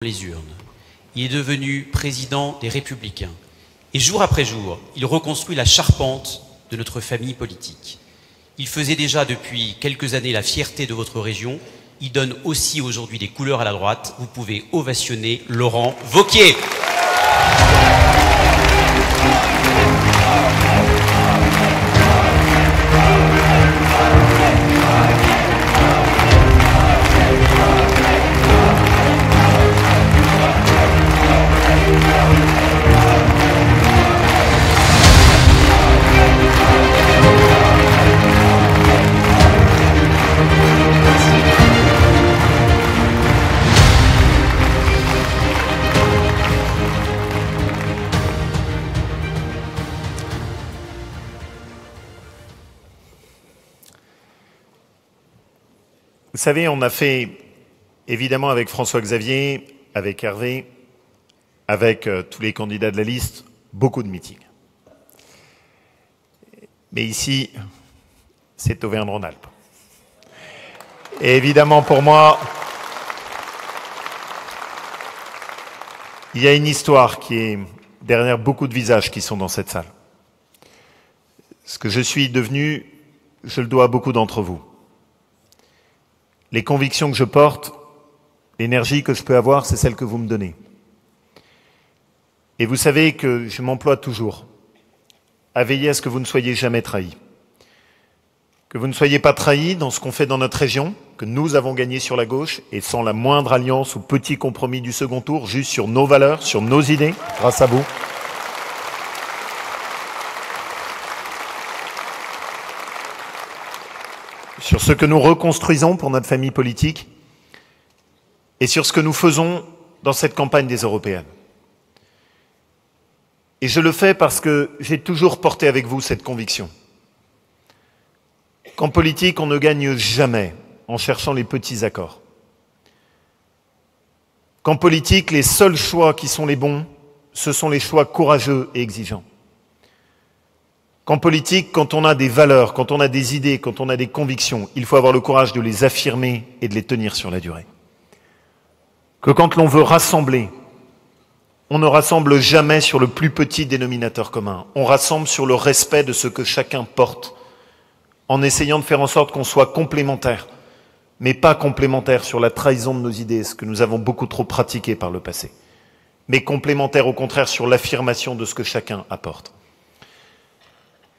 les urnes. Il est devenu président des Républicains. Et jour après jour, il reconstruit la charpente de notre famille politique. Il faisait déjà depuis quelques années la fierté de votre région. Il donne aussi aujourd'hui des couleurs à la droite. Vous pouvez ovationner Laurent Wauquiez. Vous savez, on a fait, évidemment avec François-Xavier, avec Hervé, avec tous les candidats de la liste, beaucoup de meetings. Mais ici, c'est Auvergne-Rhône-Alpes. Et évidemment, pour moi, il y a une histoire qui est derrière beaucoup de visages qui sont dans cette salle. Ce que je suis devenu, je le dois à beaucoup d'entre vous. Les convictions que je porte, l'énergie que je peux avoir, c'est celle que vous me donnez. Et vous savez que je m'emploie toujours à veiller à ce que vous ne soyez jamais trahis. Que vous ne soyez pas trahis dans ce qu'on fait dans notre région, que nous avons gagné sur la gauche, et sans la moindre alliance ou petit compromis du second tour, juste sur nos valeurs, sur nos idées, grâce à vous. Sur ce que nous reconstruisons pour notre famille politique et sur ce que nous faisons dans cette campagne des européennes. Et je le fais parce que j'ai toujours porté avec vous cette conviction. Qu'en politique, on ne gagne jamais en cherchant les petits accords. Qu'en politique, les seuls choix qui sont les bons, ce sont les choix courageux et exigeants. Qu'en politique, quand on a des valeurs, quand on a des idées, quand on a des convictions, il faut avoir le courage de les affirmer et de les tenir sur la durée. Que quand l'on veut rassembler, on ne rassemble jamais sur le plus petit dénominateur commun. On rassemble sur le respect de ce que chacun porte, en essayant de faire en sorte qu'on soit complémentaires, mais pas complémentaires sur la trahison de nos idées, ce que nous avons beaucoup trop pratiqué par le passé, mais complémentaires au contraire sur l'affirmation de ce que chacun apporte.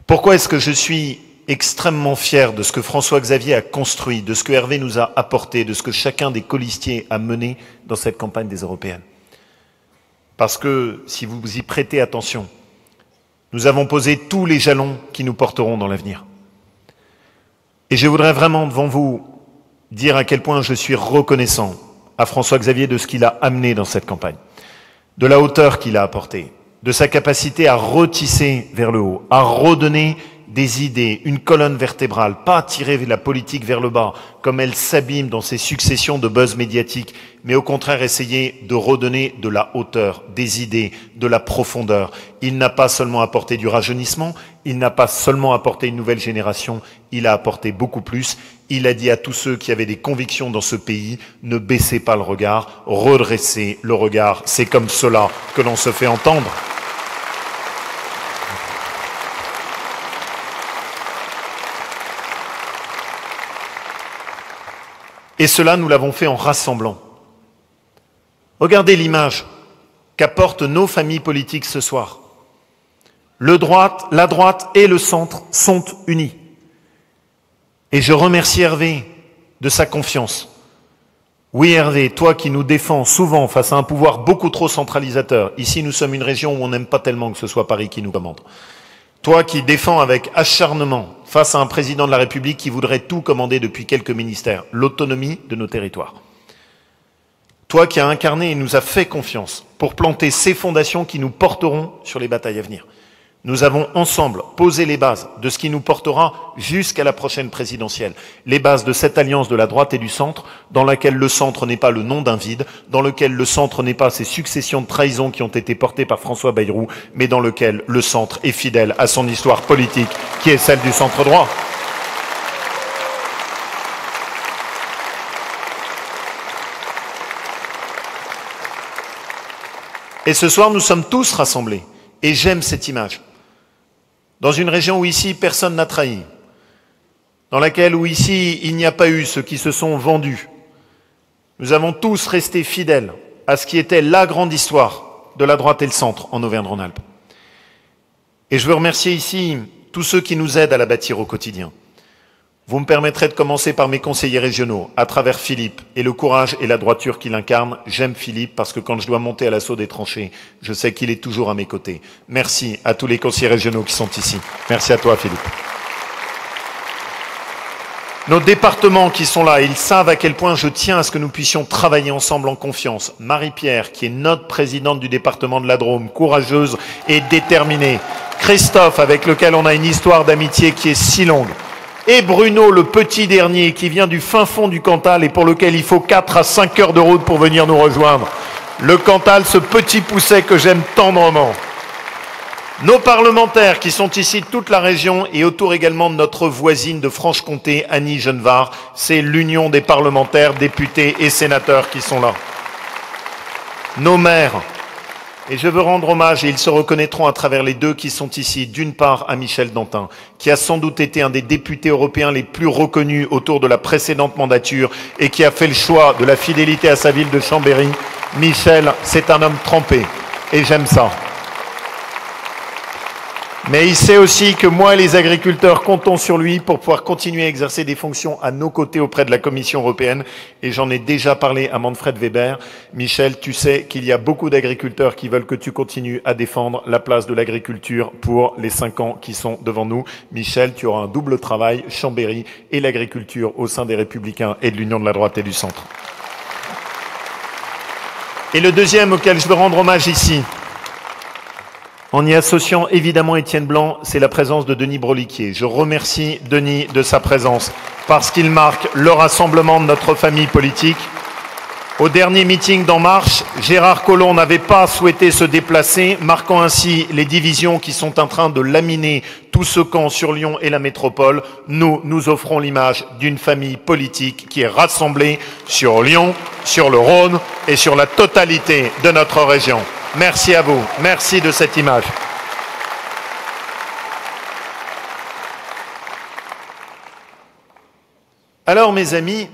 Pourquoi est-ce que je suis extrêmement fier de ce que François-Xavier a construit, de ce que Hervé nous a apporté, de ce que chacun des colistiers a mené dans cette campagne des européennes? Parce que, si vous y prêtez attention, nous avons posé tous les jalons qui nous porteront dans l'avenir. Et je voudrais vraiment devant vous dire à quel point je suis reconnaissant à François-Xavier de ce qu'il a amené dans cette campagne, de la hauteur qu'il a apportée, de sa capacité à retisser vers le haut, à redonner des idées, une colonne vertébrale, pas tirer la politique vers le bas, comme elle s'abîme dans ces successions de buzz médiatiques, mais au contraire essayer de redonner de la hauteur, des idées, de la profondeur. Il n'a pas seulement apporté du rajeunissement, il n'a pas seulement apporté une nouvelle génération, il a apporté beaucoup plus. Il a dit à tous ceux qui avaient des convictions dans ce pays, ne baissez pas le regard, redressez le regard. C'est comme cela que l'on se fait entendre. Et cela, nous l'avons fait en rassemblant. Regardez l'image qu'apportent nos familles politiques ce soir. La droite et le centre sont unis. Et je remercie Hervé de sa confiance. Oui Hervé, toi qui nous défends souvent face à un pouvoir beaucoup trop centralisateur. Ici, nous sommes une région où on n'aime pas tellement que ce soit Paris qui nous commande. Toi qui défends avec acharnement face à un président de la République qui voudrait tout commander depuis quelques ministères, l'autonomie de nos territoires. Toi qui as incarné et nous as fait confiance pour planter ces fondations qui nous porteront sur les batailles à venir. Nous avons ensemble posé les bases de ce qui nous portera jusqu'à la prochaine présidentielle. Les bases de cette alliance de la droite et du centre, dans laquelle le centre n'est pas le nom d'un vide, dans lequel le centre n'est pas ces successions de trahisons qui ont été portées par François Bayrou, mais dans lequel le centre est fidèle à son histoire politique, qui est celle du centre droit. Et ce soir, nous sommes tous rassemblés. Et j'aime cette image. Dans une région où ici, personne n'a trahi. Dans laquelle, où ici, il n'y a pas eu ceux qui se sont vendus. Nous avons tous resté fidèles à ce qui était la grande histoire de la droite et le centre en Auvergne-Rhône-Alpes. Et je veux remercier ici tous ceux qui nous aident à la bâtir au quotidien. Vous me permettrez de commencer par mes conseillers régionaux, à travers Philippe, et le courage et la droiture qu'il incarne. J'aime Philippe parce que quand je dois monter à l'assaut des tranchées, je sais qu'il est toujours à mes côtés. Merci à tous les conseillers régionaux qui sont ici. Merci à toi, Philippe. Nos départements qui sont là, ils savent à quel point je tiens à ce que nous puissions travailler ensemble en confiance. Marie-Pierre, qui est notre présidente du département de la Drôme, courageuse et déterminée. Christophe, avec lequel on a une histoire d'amitié qui est si longue. Et Bruno, le petit dernier, qui vient du fin fond du Cantal et pour lequel il faut 4 à 5 heures de route pour venir nous rejoindre. Le Cantal, ce petit pousset que j'aime tendrement. Nos parlementaires qui sont ici de toute la région et autour également de notre voisine de Franche-Comté, Annie Genevard. C'est l'union des parlementaires, députés et sénateurs qui sont là. Nos maires. Et je veux rendre hommage, et ils se reconnaîtront à travers les deux qui sont ici, d'une part à Michel Dantin, qui a sans doute été un des députés européens les plus reconnus autour de la précédente mandature et qui a fait le choix de la fidélité à sa ville de Chambéry. Michel, c'est un homme trempé, et j'aime ça. Mais il sait aussi que moi et les agriculteurs comptons sur lui pour pouvoir continuer à exercer des fonctions à nos côtés auprès de la Commission européenne. Et j'en ai déjà parlé à Manfred Weber. Michel, tu sais qu'il y a beaucoup d'agriculteurs qui veulent que tu continues à défendre la place de l'agriculture pour les 5 ans qui sont devant nous. Michel, tu auras un double travail, Chambéry et l'agriculture au sein des Républicains et de l'Union de la droite et du centre. Et le deuxième auquel je veux rendre hommage ici, en y associant évidemment Étienne Blanc, c'est la présence de Denis Broliquier. Je remercie Denis de sa présence parce qu'il marque le rassemblement de notre famille politique. Au dernier meeting d'En Marche, Gérard Collomb n'avait pas souhaité se déplacer, marquant ainsi les divisions qui sont en train de laminer tout ce camp sur Lyon et la métropole. Nous offrons l'image d'une famille politique qui est rassemblée sur Lyon, sur le Rhône et sur la totalité de notre région. Merci à vous. Merci de cette image. Alors, mes amis,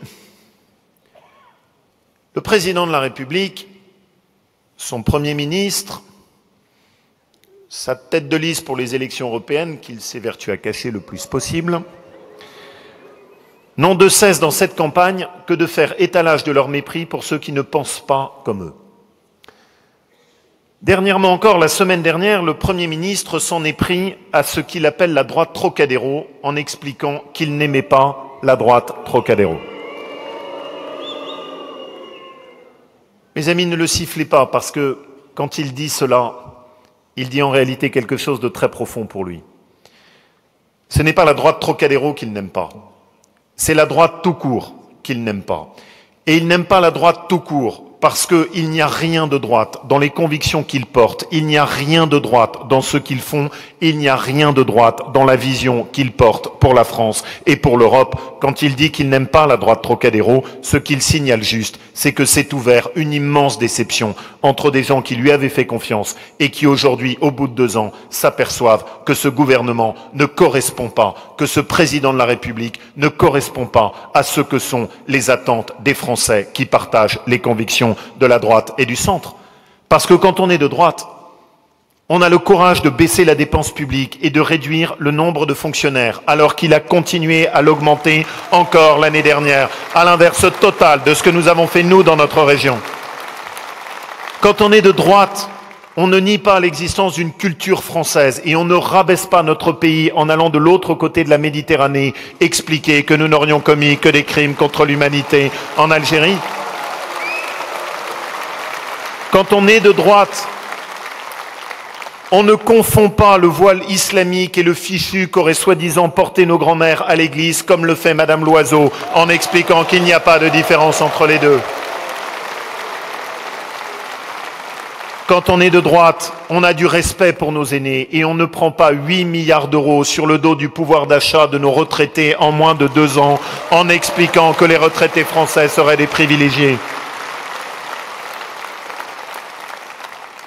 le président de la République, son Premier ministre, sa tête de liste pour les élections européennes, qu'il s'évertue à cacher le plus possible, n'ont de cesse dans cette campagne que de faire étalage de leur mépris pour ceux qui ne pensent pas comme eux. Dernièrement encore, la semaine dernière, le Premier ministre s'en est pris à ce qu'il appelle la droite Trocadéro en expliquant qu'il n'aimait pas la droite Trocadéro. Mes amis, ne le sifflez pas parce que quand il dit cela, il dit en réalité quelque chose de très profond pour lui. Ce n'est pas la droite Trocadéro qu'il n'aime pas, c'est la droite tout court qu'il n'aime pas. Et il n'aime pas la droite tout court parce qu'il n'y a rien de droite dans les convictions qu'ils portent, il n'y a rien de droite dans ce qu'ils font, il n'y a rien de droite dans la vision qu'ils portent pour la France et pour l'Europe. Quand il dit qu'il n'aime pas la droite Trocadéro, ce qu'il signale juste, c'est que c'est ouvert une immense déception entre des gens qui lui avaient fait confiance et qui aujourd'hui, au bout de 2 ans, s'aperçoivent que ce gouvernement ne correspond pas, que ce président de la République ne correspond pas à ce que sont les attentes des Français qui partagent les convictions de la droite et du centre. Parce que quand on est de droite, on a le courage de baisser la dépense publique et de réduire le nombre de fonctionnaires, alors qu'il a continué à l'augmenter encore l'année dernière, à l'inverse total de ce que nous avons fait nous dans notre région. Quand on est de droite, on ne nie pas l'existence d'une culture française et on ne rabaisse pas notre pays en allant de l'autre côté de la Méditerranée expliquer que nous n'aurions commis que des crimes contre l'humanité en Algérie. Quand on est de droite, on ne confond pas le voile islamique et le fichu qu'auraient soi-disant porté nos grands-mères à l'église, comme le fait Madame Loiseau, en expliquant qu'il n'y a pas de différence entre les deux. Quand on est de droite, on a du respect pour nos aînés et on ne prend pas 8 milliards d'euros sur le dos du pouvoir d'achat de nos retraités en moins de 2 ans, en expliquant que les retraités français seraient des privilégiés.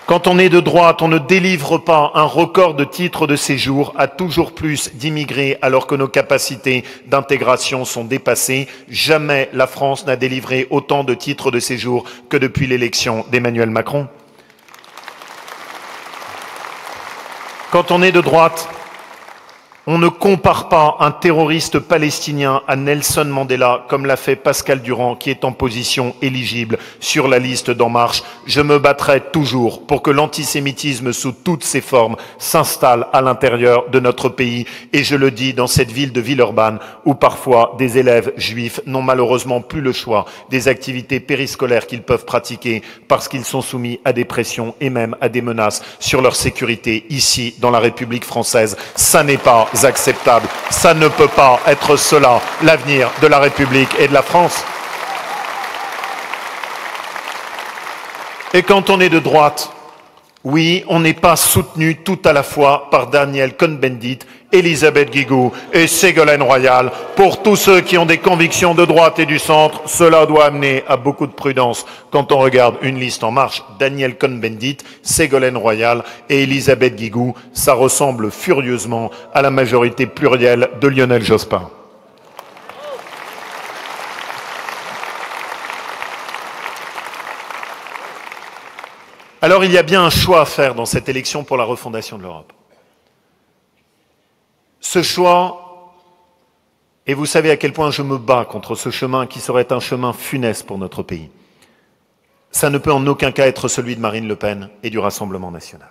Quand on est de droite, on ne délivre pas un record de titres de séjour à toujours plus d'immigrés alors que nos capacités d'intégration sont dépassées. Jamais la France n'a délivré autant de titres de séjour que depuis l'élection d'Emmanuel Macron. Quand on est de droite, on ne compare pas un terroriste palestinien à Nelson Mandela, comme l'a fait Pascal Durand, qui est en position éligible sur la liste d'En Marche. Je me battrai toujours pour que l'antisémitisme sous toutes ses formes s'installe à l'intérieur de notre pays. Et je le dis dans cette ville de Villeurbanne, où parfois des élèves juifs n'ont malheureusement plus le choix des activités périscolaires qu'ils peuvent pratiquer parce qu'ils sont soumis à des pressions et même à des menaces sur leur sécurité ici, dans la République française. Ça n'est pas acceptable. Ça ne peut pas être cela, l'avenir de la République et de la France. Et quand on est de droite, oui, on n'est pas soutenu tout à la fois par Daniel Cohn-Bendit, Elisabeth Guigou et Ségolène Royal. Pour tous ceux qui ont des convictions de droite et du centre, cela doit amener à beaucoup de prudence. Quand on regarde une liste En Marche, Daniel Cohn-Bendit, Ségolène Royal et Elisabeth Guigou, ça ressemble furieusement à la majorité plurielle de Lionel Jospin. Alors il y a bien un choix à faire dans cette élection pour la refondation de l'Europe. Ce choix, et vous savez à quel point je me bats contre ce chemin qui serait un chemin funeste pour notre pays, ça ne peut en aucun cas être celui de Marine Le Pen et du Rassemblement national.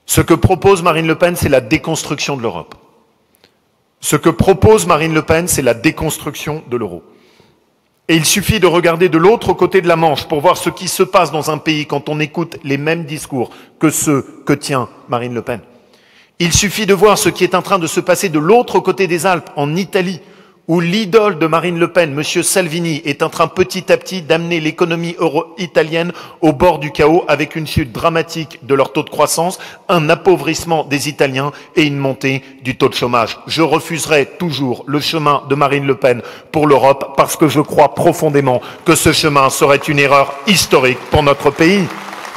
Ce que propose Marine Le Pen, c'est la déconstruction de l'Europe. Ce que propose Marine Le Pen, c'est la déconstruction de l'euro. Et il suffit de regarder de l'autre côté de la Manche pour voir ce qui se passe dans un pays quand on écoute les mêmes discours que ceux que tient Marine Le Pen. Il suffit de voir ce qui est en train de se passer de l'autre côté des Alpes, en Italie, où l'idole de Marine Le Pen, M. Salvini, est en train petit à petit d'amener l'économie italienne au bord du chaos avec une chute dramatique de leur taux de croissance, un appauvrissement des Italiens et une montée du taux de chômage. Je refuserai toujours le chemin de Marine Le Pen pour l'Europe parce que je crois profondément que ce chemin serait une erreur historique pour notre pays.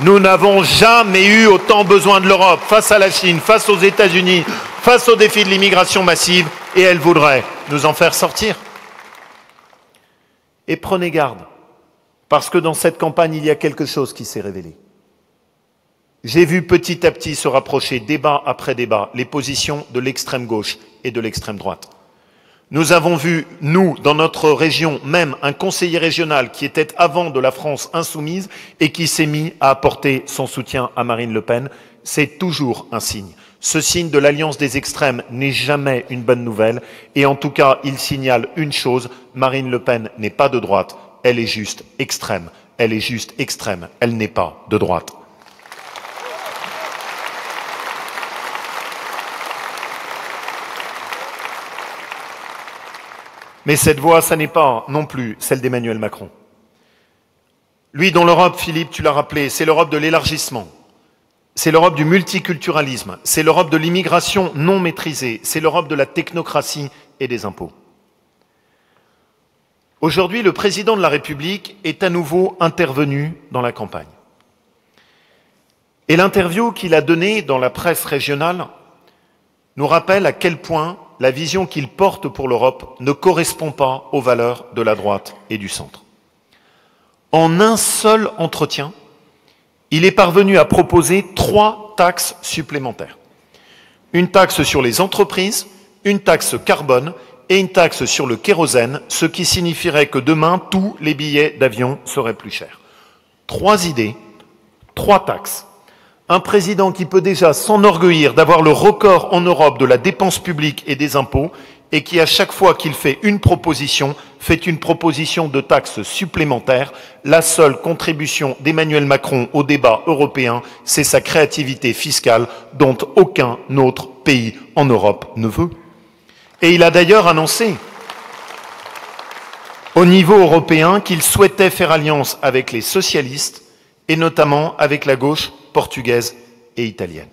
Nous n'avons jamais eu autant besoin de l'Europe face à la Chine, face aux États-Unis, face au défi de l'immigration massive, et elle voudrait nous en faire sortir. Et prenez garde, parce que dans cette campagne, il y a quelque chose qui s'est révélé. J'ai vu petit à petit se rapprocher, débat après débat, les positions de l'extrême gauche et de l'extrême droite. Nous avons vu, nous, dans notre région, même un conseiller régional qui était avant de la France insoumise et qui s'est mis à apporter son soutien à Marine Le Pen. C'est toujours un signe. Ce signe de l'alliance des extrêmes n'est jamais une bonne nouvelle. Et en tout cas, il signale une chose, Marine Le Pen n'est pas de droite, elle est juste extrême. Elle est juste extrême, elle n'est pas de droite. Mais cette voix, ça n'est pas non plus celle d'Emmanuel Macron. Lui, dont l'Europe, Philippe, tu l'as rappelé, c'est l'Europe de l'élargissement, c'est l'Europe du multiculturalisme, c'est l'Europe de l'immigration non maîtrisée, c'est l'Europe de la technocratie et des impôts. Aujourd'hui, le président de la République est à nouveau intervenu dans la campagne. Et l'interview qu'il a donnée dans la presse régionale nous rappelle à quel point la vision qu'il porte pour l'Europe ne correspond pas aux valeurs de la droite et du centre. En un seul entretien, il est parvenu à proposer 3 taxes supplémentaires. Une taxe sur les entreprises, une taxe carbone et une taxe sur le kérosène, ce qui signifierait que demain, tous les billets d'avion seraient plus chers. 3 idées, 3 taxes. Un président qui peut déjà s'enorgueillir d'avoir le record en Europe de la dépense publique et des impôts et qui, à chaque fois qu'il fait une proposition de taxe supplémentaire. La seule contribution d'Emmanuel Macron au débat européen, c'est sa créativité fiscale dont aucun autre pays en Europe ne veut. Et il a d'ailleurs annoncé au niveau européen qu'il souhaitait faire alliance avec les socialistes et notamment avec la gauche portugaise et italienne.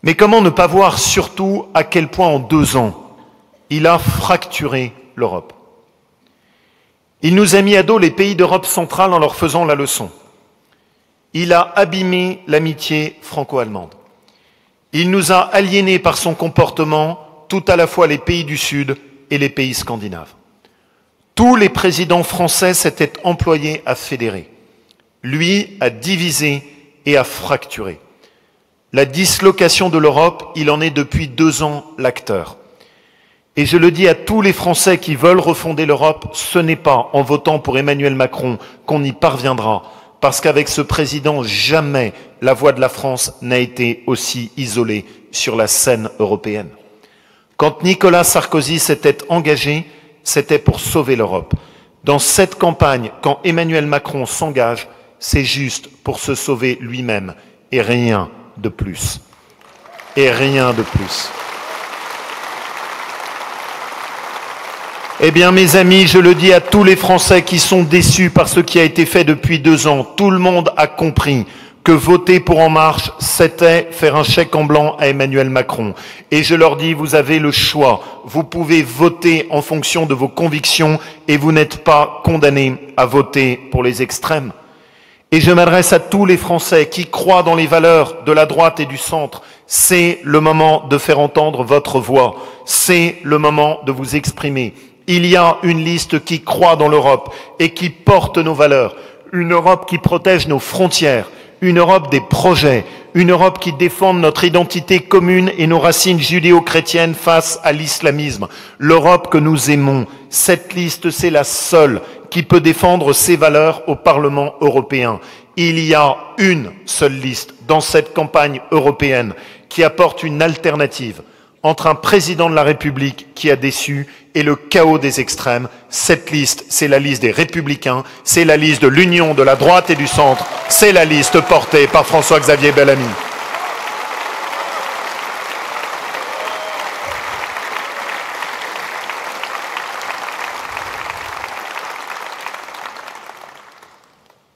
Mais comment ne pas voir surtout à quel point en 2 ans, il a fracturé l'Europe. Il nous a mis à dos les pays d'Europe centrale en leur faisant la leçon. Il a abîmé l'amitié franco-allemande. Il nous a aliénés par son comportement, tout à la fois les pays du Sud et les pays scandinaves. Tous les présidents français s'étaient employés à fédérer. Lui à diviser et à fracturer. La dislocation de l'Europe, il en est depuis 2 ans l'acteur. Et je le dis à tous les Français qui veulent refonder l'Europe, ce n'est pas en votant pour Emmanuel Macron qu'on y parviendra. Parce qu'avec ce président, jamais la voix de la France n'a été aussi isolée sur la scène européenne. Quand Nicolas Sarkozy s'était engagé, c'était pour sauver l'Europe. Dans cette campagne, quand Emmanuel Macron s'engage, c'est juste pour se sauver lui-même et rien de plus. Et rien de plus. Eh bien, mes amis, je le dis à tous les Français qui sont déçus par ce qui a été fait depuis 2 ans, tout le monde a compris que voter pour En Marche, c'était faire un chèque en blanc à Emmanuel Macron. Et je leur dis, vous avez le choix. Vous pouvez voter en fonction de vos convictions et vous n'êtes pas condamnés à voter pour les extrêmes. Et je m'adresse à tous les Français qui croient dans les valeurs de la droite et du centre. C'est le moment de faire entendre votre voix. C'est le moment de vous exprimer. Il y a une liste qui croit dans l'Europe et qui porte nos valeurs. Une Europe qui protège nos frontières. Une Europe des projets, une Europe qui défend notre identité commune et nos racines judéo-chrétiennes face à l'islamisme. L'Europe que nous aimons, cette liste, c'est la seule qui peut défendre ces valeurs au Parlement européen. Il y a une seule liste dans cette campagne européenne qui apporte une alternative entre un président de la République qui a déçu et le chaos des extrêmes. Cette liste, c'est la liste des Républicains, c'est la liste de l'union de la droite et du centre, c'est la liste portée par François-Xavier Bellamy.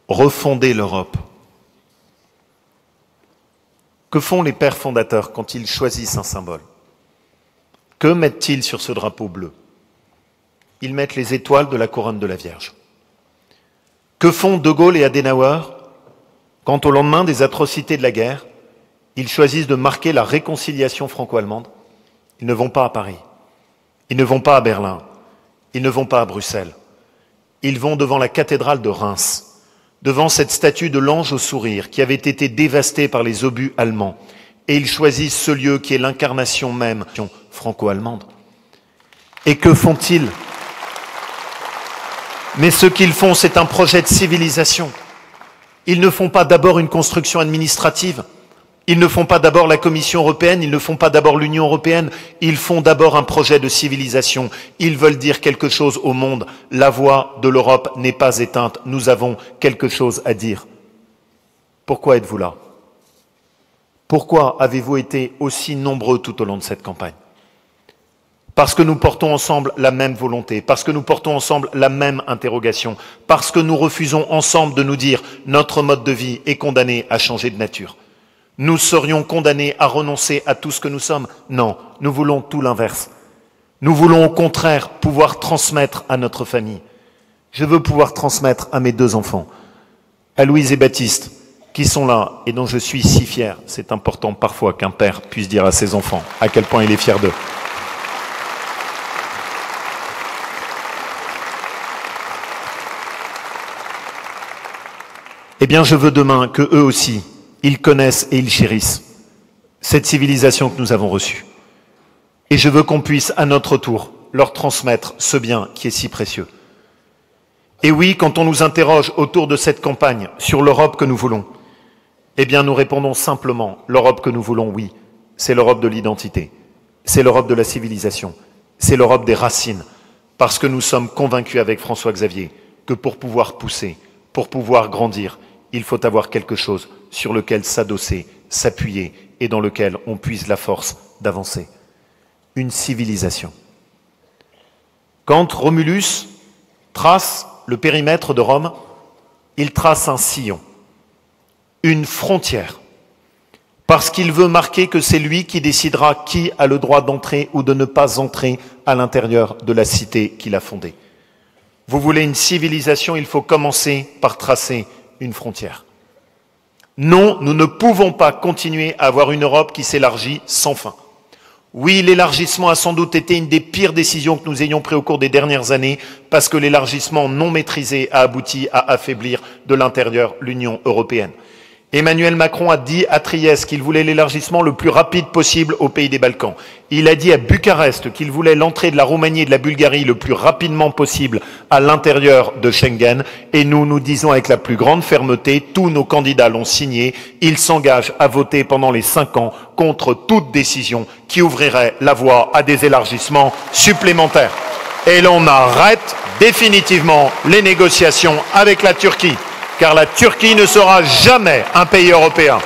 Refonder l'Europe. Que font les pères fondateurs quand ils choisissent un symbole ? Que mettent-ils sur ce drapeau bleu? Ils mettent les étoiles de la couronne de la Vierge. Que font De Gaulle et Adenauer quand, au lendemain des atrocités de la guerre, ils choisissent de marquer la réconciliation franco-allemande? Ils ne vont pas à Paris, ils ne vont pas à Berlin, ils ne vont pas à Bruxelles. Ils vont devant la cathédrale de Reims, devant cette statue de l'ange au sourire qui avait été dévastée par les obus allemands. Et ils choisissent ce lieu qui est l'incarnation même franco-allemande. Et que font-ils? Mais ce qu'ils font, c'est un projet de civilisation. Ils ne font pas d'abord une construction administrative. Ils ne font pas d'abord la Commission européenne, ils ne font pas d'abord l'Union européenne. Ils font d'abord un projet de civilisation. Ils veulent dire quelque chose au monde. La voix de l'Europe n'est pas éteinte. Nous avons quelque chose à dire. Pourquoi êtes-vous là? Pourquoi avez-vous été aussi nombreux tout au long de cette campagne? Parce que nous portons ensemble la même volonté, parce que nous portons ensemble la même interrogation, parce que nous refusons ensemble de nous dire notre mode de vie est condamné à changer de nature. Nous serions condamnés à renoncer à tout ce que nous sommes. Non, nous voulons tout l'inverse. Nous voulons au contraire pouvoir transmettre à notre famille. Je veux pouvoir transmettre à mes 2 enfants, à Louise et Baptiste, qui sont là et dont je suis si fier. C'est important parfois qu'un père puisse dire à ses enfants à quel point il est fier d'eux. Eh bien, je veux demain que eux aussi, ils connaissent et ils chérissent cette civilisation que nous avons reçue. Et je veux qu'on puisse, à notre tour, leur transmettre ce bien qui est si précieux. Et oui, quand on nous interroge autour de cette campagne sur l'Europe que nous voulons, eh bien, nous répondons simplement, l'Europe que nous voulons, oui, c'est l'Europe de l'identité, c'est l'Europe de la civilisation, c'est l'Europe des racines, parce que nous sommes convaincus avec François-Xavier que pour pouvoir pousser, pour pouvoir grandir, il faut avoir quelque chose sur lequel s'adosser, s'appuyer et dans lequel on puise la force d'avancer. Une civilisation. Quand Romulus trace le périmètre de Rome, il trace un sillon, une frontière, parce qu'il veut marquer que c'est lui qui décidera qui a le droit d'entrer ou de ne pas entrer à l'intérieur de la cité qu'il a fondée. Vous voulez une civilisation, il faut commencer par tracer une frontière. Non, nous ne pouvons pas continuer à avoir une Europe qui s'élargit sans fin. Oui, l'élargissement a sans doute été une des pires décisions que nous ayons prises au cours des dernières années, parce que l'élargissement non maîtrisé a abouti à affaiblir de l'intérieur l'Union européenne. Emmanuel Macron a dit à Trieste qu'il voulait l'élargissement le plus rapide possible aux pays des Balkans. Il a dit à Bucarest qu'il voulait l'entrée de la Roumanie et de la Bulgarie le plus rapidement possible à l'intérieur de Schengen. Et nous disons avec la plus grande fermeté, tous nos candidats l'ont signé, ils s'engagent à voter pendant les 5 ans contre toute décision qui ouvrirait la voie à des élargissements supplémentaires. Et l'on arrête définitivement les négociations avec la Turquie, car la Turquie ne sera jamais un pays européen.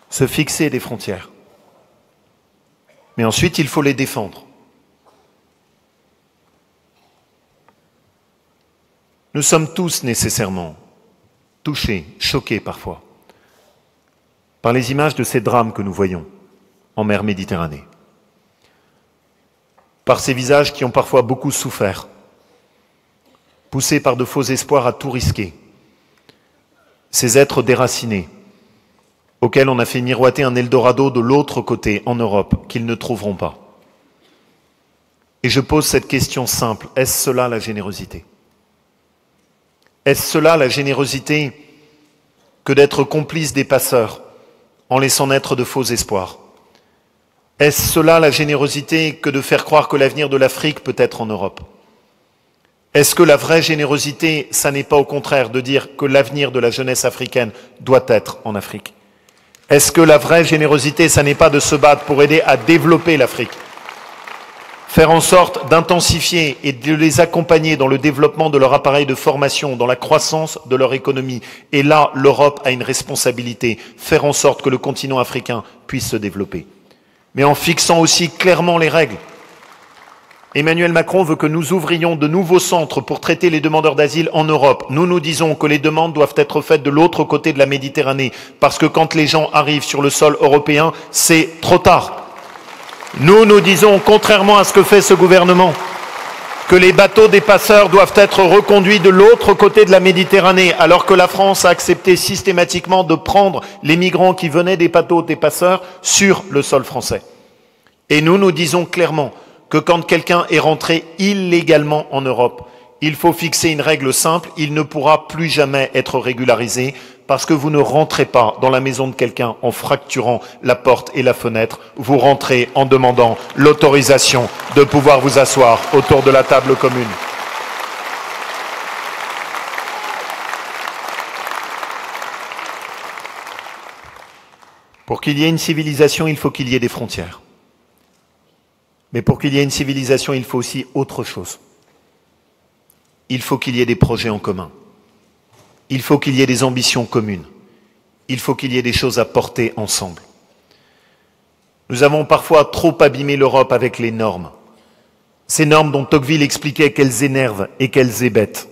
Se fixer des frontières. Mais ensuite, il faut les défendre. Nous sommes tous nécessairement touchés, choqués parfois, par les images de ces drames que nous voyons en mer Méditerranée. Par ces visages qui ont parfois beaucoup souffert, poussés par de faux espoirs à tout risquer. Ces êtres déracinés, auxquels on a fait miroiter un Eldorado de l'autre côté, en Europe, qu'ils ne trouveront pas. Et je pose cette question simple, est-ce cela la générosité? Est-ce cela la générosité que d'être complice des passeurs en laissant naître de faux espoirs? Est-ce cela la générosité que de faire croire que l'avenir de l'Afrique peut être en Europe? Est-ce que la vraie générosité, ça n'est pas au contraire de dire que l'avenir de la jeunesse africaine doit être en Afrique? Est-ce que la vraie générosité, ça n'est pas de se battre pour aider à développer l'Afrique? Faire en sorte d'intensifier et de les accompagner dans le développement de leur appareil de formation, dans la croissance de leur économie. Et là, l'Europe a une responsabilité, faire en sorte que le continent africain puisse se développer. Mais en fixant aussi clairement les règles. Emmanuel Macron veut que nous ouvrions de nouveaux centres pour traiter les demandeurs d'asile en Europe. Nous disons que les demandes doivent être faites de l'autre côté de la Méditerranée, parce que quand les gens arrivent sur le sol européen, c'est trop tard. Nous disons, contrairement à ce que fait ce gouvernement, que les bateaux des passeurs doivent être reconduits de l'autre côté de la Méditerranée, alors que la France a accepté systématiquement de prendre les migrants qui venaient des bateaux des passeurs sur le sol français. Et nous disons clairement que quand quelqu'un est rentré illégalement en Europe, il faut fixer une règle simple, il ne pourra plus jamais être régularisé parce que vous ne rentrez pas dans la maison de quelqu'un en fracturant la porte et la fenêtre, vous rentrez en demandant l'autorisation de pouvoir vous asseoir autour de la table commune. Pour qu'il y ait une civilisation, il faut qu'il y ait des frontières. Mais pour qu'il y ait une civilisation, il faut aussi autre chose. Il faut qu'il y ait des projets en commun. Il faut qu'il y ait des ambitions communes. Il faut qu'il y ait des choses à porter ensemble. Nous avons parfois trop abîmé l'Europe avec les normes. Ces normes dont Tocqueville expliquait qu'elles énervent et qu'elles hébètent.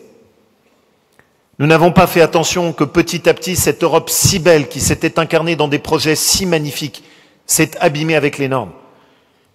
Nous n'avons pas fait attention que petit à petit, cette Europe si belle qui s'était incarnée dans des projets si magnifiques s'est abîmée avec les normes.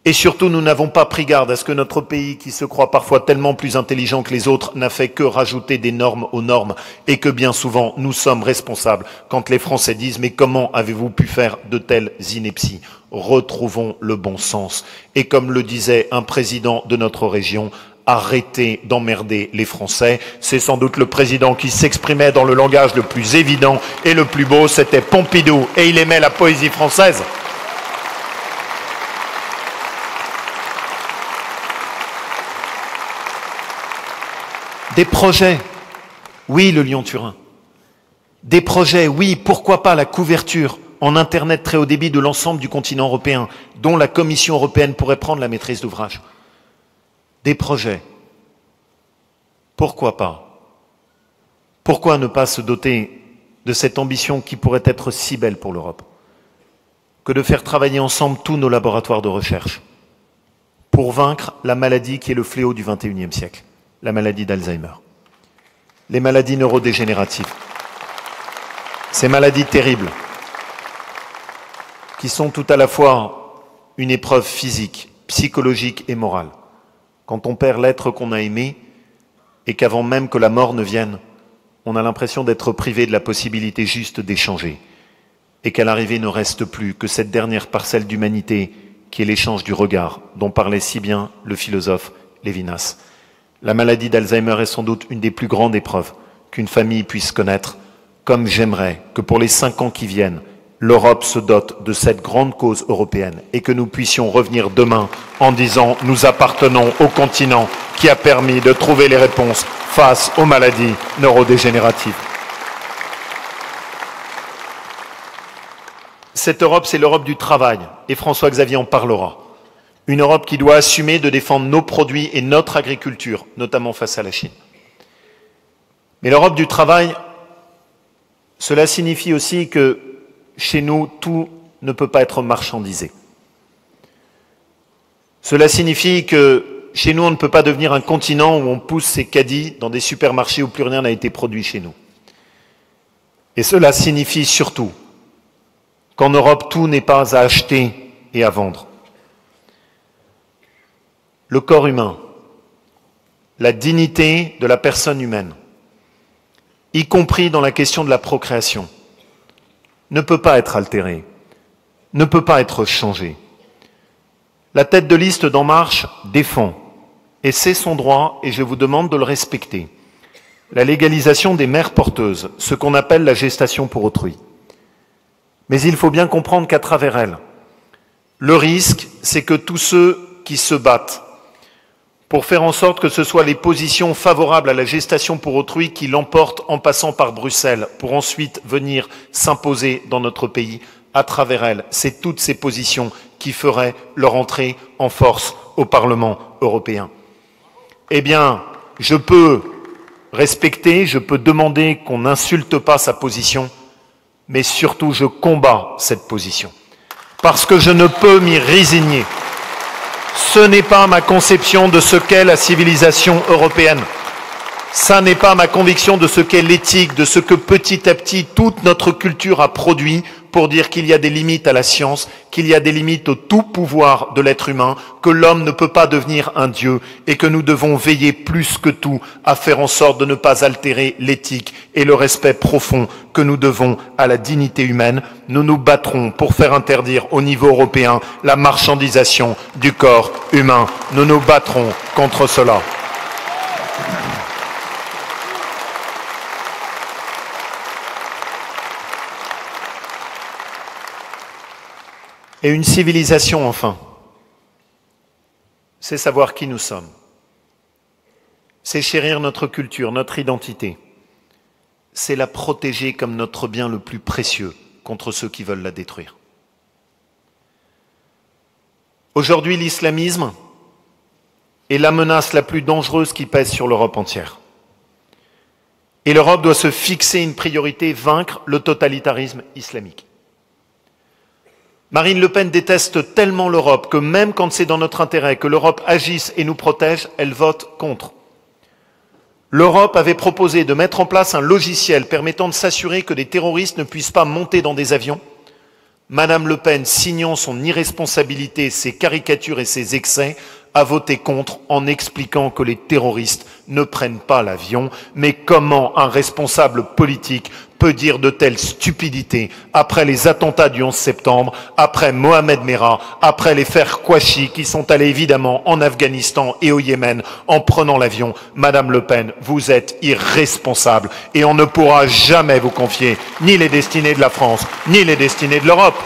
Et surtout, nous n'avons pas pris garde à ce que notre pays, qui se croit parfois tellement plus intelligent que les autres, n'a fait que rajouter des normes aux normes et que bien souvent, nous sommes responsables quand les Français disent « Mais comment avez-vous pu faire de telles inepties ?» Retrouvons le bon sens. Et comme le disait un président de notre région, arrêtez d'emmerder les Français. C'est sans doute le président qui s'exprimait dans le langage le plus évident et le plus beau, c'était Pompidou, et il aimait la poésie française. Des projets, oui, le Lyon-Turin. Des projets, oui, pourquoi pas la couverture en Internet très haut débit de l'ensemble du continent européen, dont la Commission européenne pourrait prendre la maîtrise d'ouvrage. Des projets. Pourquoi pas? Pourquoi ne pas se doter de cette ambition qui pourrait être si belle pour l'Europe? Que de faire travailler ensemble tous nos laboratoires de recherche pour vaincre la maladie qui est le fléau du XXIe siècle. La maladie d'Alzheimer, les maladies neurodégénératives, ces maladies terribles qui sont tout à la fois une épreuve physique, psychologique et morale. quand on perd l'être qu'on a aimé et qu'avant même que la mort ne vienne, on a l'impression d'être privé de la possibilité juste d'échanger et qu'à l'arrivée ne reste plus que cette dernière parcelle d'humanité qui est l'échange du regard dont parlait si bien le philosophe Lévinas. La maladie d'Alzheimer est sans doute une des plus grandes épreuves qu'une famille puisse connaître, comme j'aimerais que pour les 5 ans qui viennent, l'Europe se dote de cette grande cause européenne et que nous puissions revenir demain en disant « Nous appartenons au continent qui a permis de trouver les réponses face aux maladies neurodégénératives ». Cette Europe, c'est l'Europe du travail, et François-Xavier en parlera. Une Europe qui doit assumer de défendre nos produits et notre agriculture, notamment face à la Chine. Mais l'Europe du travail, cela signifie aussi que chez nous, tout ne peut pas être marchandisé. Cela signifie que chez nous, on ne peut pas devenir un continent où on pousse ses caddies dans des supermarchés où plus rien n'a été produit chez nous. Et cela signifie surtout qu'en Europe, tout n'est pas à acheter et à vendre. Le corps humain, la dignité de la personne humaine, y compris dans la question de la procréation, ne peut pas être altéré, ne peut pas être changé. La tête de liste d'En Marche défend, et c'est son droit, et je vous demande de le respecter, la légalisation des mères porteuses, ce qu'on appelle la gestation pour autrui. Mais il faut bien comprendre qu'à travers elle, le risque, c'est que tous ceux qui se battent pour faire en sorte que ce soit les positions favorables à la gestation pour autrui qui l'emportent en passant par Bruxelles, pour ensuite venir s'imposer dans notre pays, à travers elle, c'est toutes ces positions qui feraient leur entrée en force au Parlement européen. Eh bien, je peux respecter, je peux demander qu'on n'insulte pas sa position, mais surtout je combats cette position. Parce que je ne peux m'y résigner. Ce n'est pas ma conception de ce qu'est la civilisation européenne. Ça n'est pas ma conviction de ce qu'est l'éthique, de ce que petit à petit toute notre culture a produit pour dire qu'il y a des limites à la science, qu'il y a des limites au tout pouvoir de l'être humain, que l'homme ne peut pas devenir un dieu et que nous devons veiller plus que tout à faire en sorte de ne pas altérer l'éthique et le respect profond que nous devons à la dignité humaine. Nous nous battrons pour faire interdire au niveau européen la marchandisation du corps humain. Nous nous battrons contre cela. Et une civilisation, enfin, c'est savoir qui nous sommes. C'est chérir notre culture, notre identité. C'est la protéger comme notre bien le plus précieux contre ceux qui veulent la détruire. Aujourd'hui, l'islamisme est la menace la plus dangereuse qui pèse sur l'Europe entière. Et l'Europe doit se fixer une priorité, vaincre le totalitarisme islamique. Marine Le Pen déteste tellement l'Europe que même quand c'est dans notre intérêt que l'Europe agisse et nous protège, elle vote contre. L'Europe avait proposé de mettre en place un logiciel permettant de s'assurer que des terroristes ne puissent pas monter dans des avions. Madame Le Pen, signant son irresponsabilité, ses caricatures et ses excès, a voté contre en expliquant que les terroristes ne prennent pas l'avion. Mais comment un responsable politique peut dire de telles stupidités après les attentats du 11 septembre, après Mohamed Merah, après les frères Kouachi qui sont allés évidemment en Afghanistan et au Yémen en prenant l'avion? Madame Le Pen, vous êtes irresponsable et on ne pourra jamais vous confier ni les destinées de la France, ni les destinées de l'Europe.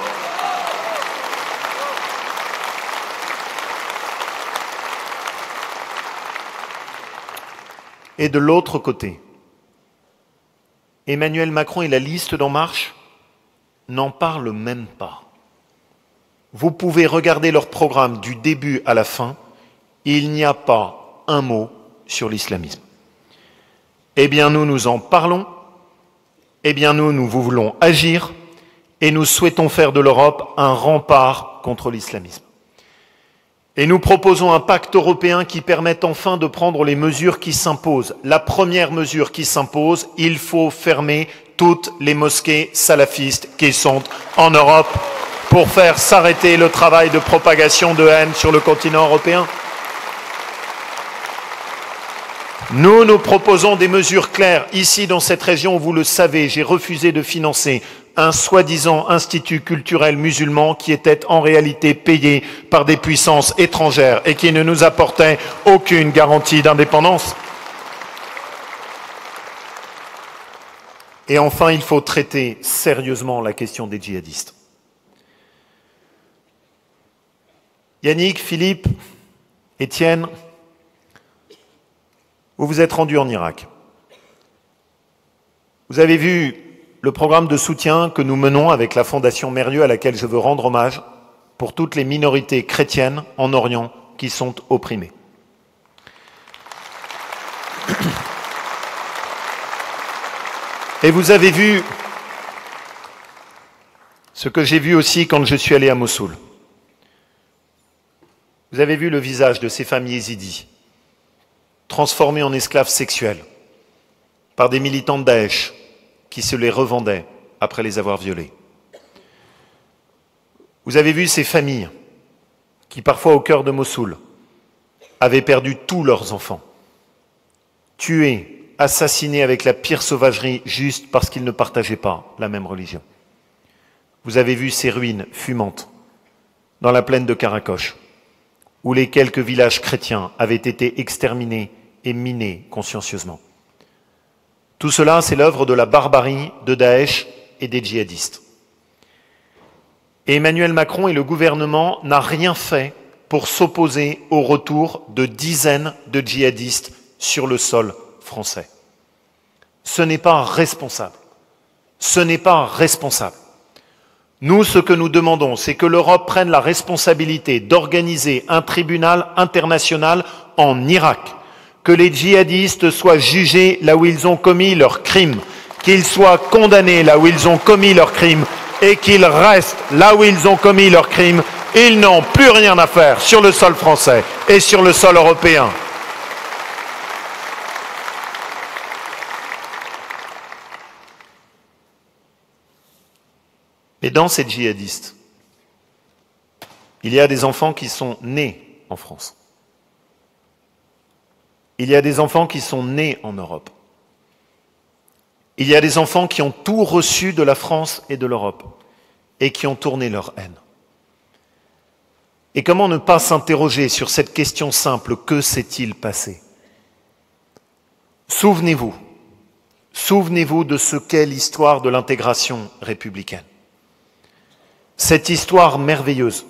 Et de l'autre côté, Emmanuel Macron et la liste d'En Marche n'en parlent même pas. Vous pouvez regarder leur programme du début à la fin, il n'y a pas un mot sur l'islamisme. Eh bien nous, nous en parlons, eh bien nous voulons agir et nous souhaitons faire de l'Europe un rempart contre l'islamisme. Et nous proposons un pacte européen qui permette enfin de prendre les mesures qui s'imposent. La première mesure qui s'impose, il faut fermer toutes les mosquées salafistes qui sont en Europe pour faire s'arrêter le travail de propagation de haine sur le continent européen. Nous proposons des mesures claires. Ici, dans cette région, vous le savez, j'ai refusé de financer un soi-disant institut culturel musulman qui était en réalité payé par des puissances étrangères et qui ne nous apportait aucune garantie d'indépendance. Et enfin, il faut traiter sérieusement la question des djihadistes. Yannick, Philippe, Étienne, vous vous êtes rendus en Irak. Vous avez vu le programme de soutien que nous menons avec la Fondation Mérieux, à laquelle je veux rendre hommage, pour toutes les minorités chrétiennes en Orient qui sont opprimées. Et vous avez vu ce que j'ai vu aussi quand je suis allé à Mossoul. Vous avez vu le visage de ces femmes yézidis, transformées en esclaves sexuels par des militants de Daesh qui se les revendaient après les avoir violées. Vous avez vu ces familles qui, parfois au cœur de Mossoul, avaient perdu tous leurs enfants, tués, assassinés avec la pire sauvagerie juste parce qu'ils ne partageaient pas la même religion. Vous avez vu ces ruines fumantes dans la plaine de Karakoche, où les quelques villages chrétiens avaient été exterminés et minés consciencieusement. Tout cela, c'est l'œuvre de la barbarie de Daesh et des djihadistes. Et Emmanuel Macron et le gouvernement n'ont rien fait pour s'opposer au retour de dizaines de djihadistes sur le sol français. Ce n'est pas responsable. Ce n'est pas responsable. Nous, ce que nous demandons, c'est que l'Europe prenne la responsabilité d'organiser un tribunal international en Irak, que les djihadistes soient jugés là où ils ont commis leurs crimes, qu'ils soient condamnés là où ils ont commis leurs crimes et qu'ils restent là où ils ont commis leurs crimes. Ils n'ont plus rien à faire sur le sol français et sur le sol européen. Et dans ces djihadistes, il y a des enfants qui sont nés en France. Il y a des enfants qui sont nés en Europe. Il y a des enfants qui ont tout reçu de la France et de l'Europe et qui ont tourné leur haine. Et comment ne pas s'interroger sur cette question simple, que s'est-il passé? Souvenez-vous de ce qu'est l'histoire de l'intégration républicaine. Cette histoire merveilleuse,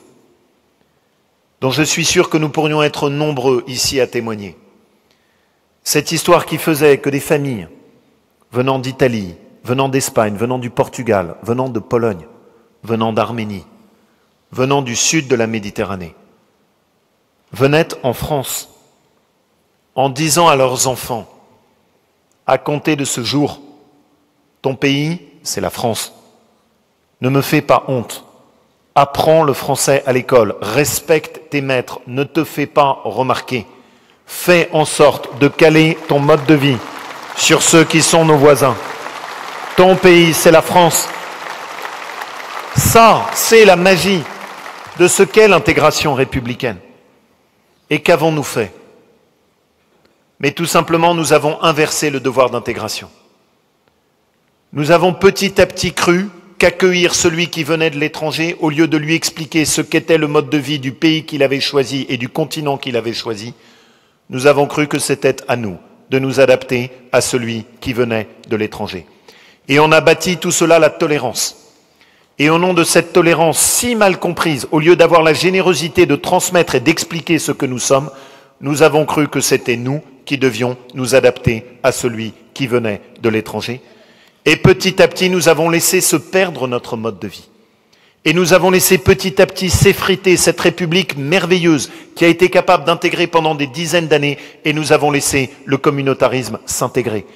dont je suis sûr que nous pourrions être nombreux ici à témoigner. Cette histoire qui faisait que des familles venant d'Italie, venant d'Espagne, venant du Portugal, venant de Pologne, venant d'Arménie, venant du sud de la Méditerranée, venaient en France en disant à leurs enfants, à compter de ce jour, ton pays, c'est la France. Ne me fais pas honte. Apprends le français à l'école, respecte tes maîtres, ne te fais pas remarquer. Fais en sorte de caler ton mode de vie sur ceux qui sont nos voisins. Ton pays, c'est la France. Ça, c'est la magie de ce qu'est l'intégration républicaine. Et qu'avons-nous fait? Mais tout simplement, nous avons inversé le devoir d'intégration. Nous avons petit à petit cru qu'accueillir celui qui venait de l'étranger, au lieu de lui expliquer ce qu'était le mode de vie du pays qu'il avait choisi et du continent qu'il avait choisi, nous avons cru que c'était à nous de nous adapter à celui qui venait de l'étranger. Et on a bâti tout cela la tolérance. Et au nom de cette tolérance si mal comprise, au lieu d'avoir la générosité de transmettre et d'expliquer ce que nous sommes, nous avons cru que c'était nous qui devions nous adapter à celui qui venait de l'étranger. Et petit à petit, nous avons laissé se perdre notre mode de vie. Et nous avons laissé petit à petit s'effriter cette République merveilleuse qui a été capable d'intégrer pendant des dizaines d'années, et nous avons laissé le communautarisme s'intégrer.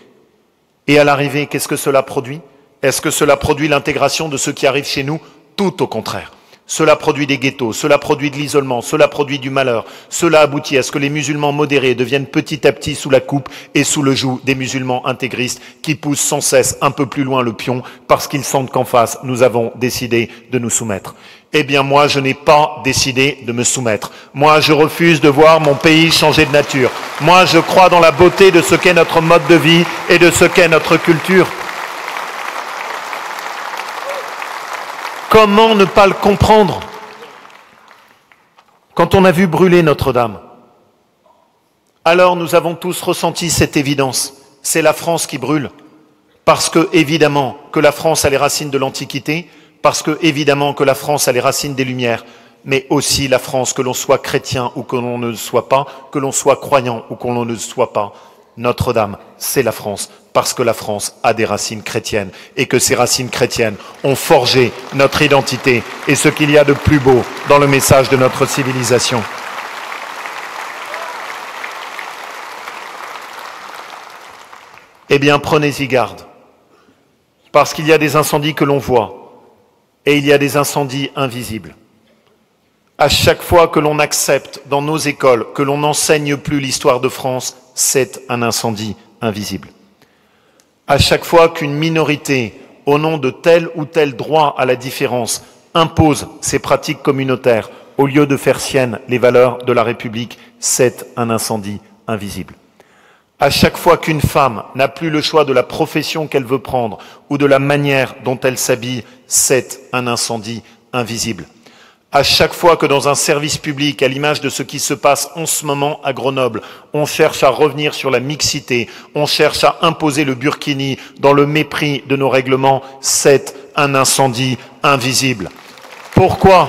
Et à l'arrivée, qu'est-ce que cela produit? Est-ce que cela produit l'intégration de ceux qui arrivent chez nous? Tout au contraire. Cela produit des ghettos, cela produit de l'isolement, cela produit du malheur. Cela aboutit à ce que les musulmans modérés deviennent petit à petit sous la coupe et sous le joug des musulmans intégristes qui poussent sans cesse un peu plus loin le pion parce qu'ils sentent qu'en face, nous avons décidé de nous soumettre. Eh bien moi, je n'ai pas décidé de me soumettre. Moi, je refuse de voir mon pays changer de nature. Moi, je crois dans la beauté de ce qu'est notre mode de vie et de ce qu'est notre culture. Comment ne pas le comprendre? Quand on a vu brûler Notre-Dame, alors nous avons tous ressenti cette évidence. C'est la France qui brûle. Parce que, évidemment, que la France a les racines de l'Antiquité, parce que, évidemment, que la France a les racines des Lumières, mais aussi la France, que l'on soit chrétien ou que l'on ne le soit pas, que l'on soit croyant ou qu'on ne le soit pas. Notre-Dame, c'est la France, parce que la France a des racines chrétiennes et que ces racines chrétiennes ont forgé notre identité et ce qu'il y a de plus beau dans le message de notre civilisation. Eh bien, prenez-y garde, parce qu'il y a des incendies que l'on voit et il y a des incendies invisibles. À chaque fois que l'on accepte dans nos écoles que l'on n'enseigne plus l'histoire de France, c'est un incendie invisible. À chaque fois qu'une minorité, au nom de tel ou tel droit à la différence, impose ses pratiques communautaires au lieu de faire siennes les valeurs de la République, c'est un incendie invisible. À chaque fois qu'une femme n'a plus le choix de la profession qu'elle veut prendre ou de la manière dont elle s'habille, c'est un incendie invisible. À chaque fois que dans un service public, à l'image de ce qui se passe en ce moment à Grenoble, on cherche à revenir sur la mixité, on cherche à imposer le burkini dans le mépris de nos règlements, c'est un incendie invisible. Pourquoi ?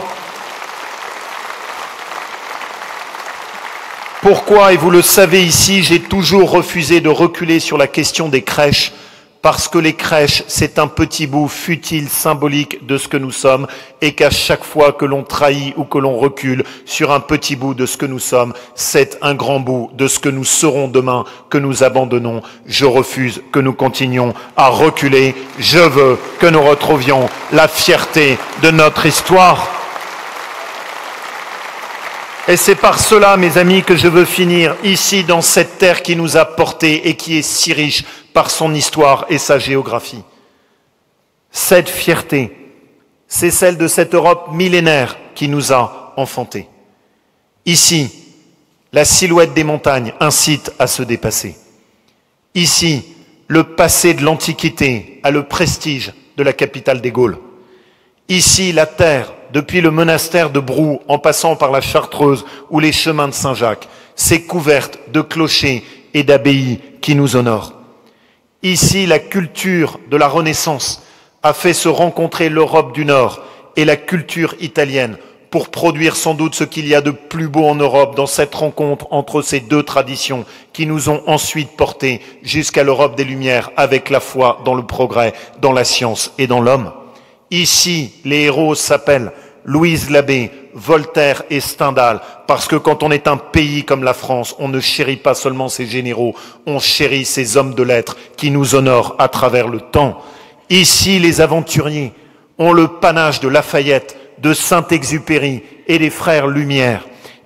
Pourquoi, et vous le savez ici, j'ai toujours refusé de reculer sur la question des crèches, parce que les crèches, c'est un petit bout futile, symbolique de ce que nous sommes, et qu'à chaque fois que l'on trahit ou que l'on recule sur un petit bout de ce que nous sommes, c'est un grand bout de ce que nous serons demain, que nous abandonnons. Je refuse que nous continuions à reculer. Je veux que nous retrouvions la fierté de notre histoire. Et c'est par cela, mes amis, que je veux finir ici, dans cette terre qui nous a portés et qui est si riche par son histoire et sa géographie. Cette fierté, c'est celle de cette Europe millénaire qui nous a enfantés. Ici, la silhouette des montagnes incite à se dépasser. Ici, le passé de l'Antiquité a le prestige de la capitale des Gaules. Ici, la terre, depuis le monastère de Brou, en passant par la Chartreuse ou les chemins de Saint-Jacques, c'est couverte de clochers et d'abbayes qui nous honorent. Ici, la culture de la Renaissance a fait se rencontrer l'Europe du Nord et la culture italienne pour produire sans doute ce qu'il y a de plus beau en Europe dans cette rencontre entre ces deux traditions qui nous ont ensuite portés jusqu'à l'Europe des Lumières avec la foi dans le progrès, dans la science et dans l'homme. Ici, les héros s'appellent Louise Labbé, Voltaire et Stendhal, parce que quand on est un pays comme la France, on ne chérit pas seulement ses généraux, on chérit ces hommes de lettres qui nous honorent à travers le temps. Ici, les aventuriers ont le panache de Lafayette, de Saint-Exupéry et des frères Lumière.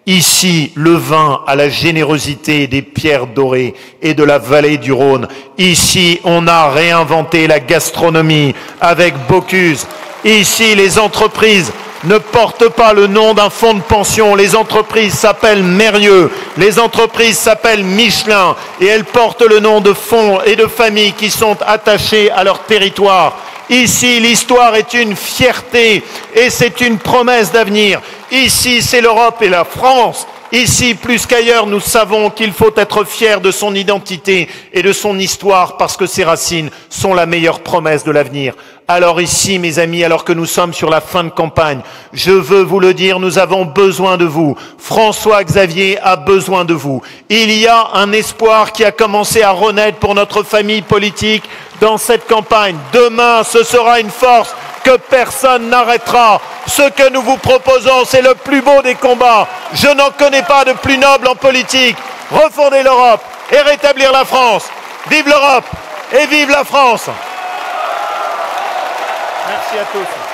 Ici, le vin à la générosité des pierres dorées et de la vallée du Rhône. Ici, on a réinventé la gastronomie avec Bocuse. Ici, les entreprises ne portent pas le nom d'un fonds de pension. Les entreprises s'appellent Mérieux. Les entreprises s'appellent Michelin. Et elles portent le nom de fonds et de familles qui sont attachées à leur territoire. Ici, l'histoire est une fierté et c'est une promesse d'avenir. Ici, c'est l'Europe et la France. Ici, plus qu'ailleurs, nous savons qu'il faut être fier de son identité et de son histoire parce que ses racines sont la meilleure promesse de l'avenir. Alors ici, mes amis, alors que nous sommes sur la fin de campagne, je veux vous le dire, nous avons besoin de vous. François Xavier a besoin de vous. Il y a un espoir qui a commencé à renaître pour notre famille politique dans cette campagne. Demain, ce sera une force que personne n'arrêtera. Ce que nous vous proposons, c'est le plus beau des combats. Je n'en connais pas de plus noble en politique. Refonder l'Europe et rétablir la France. Vive l'Europe et vive la France. Merci à tous.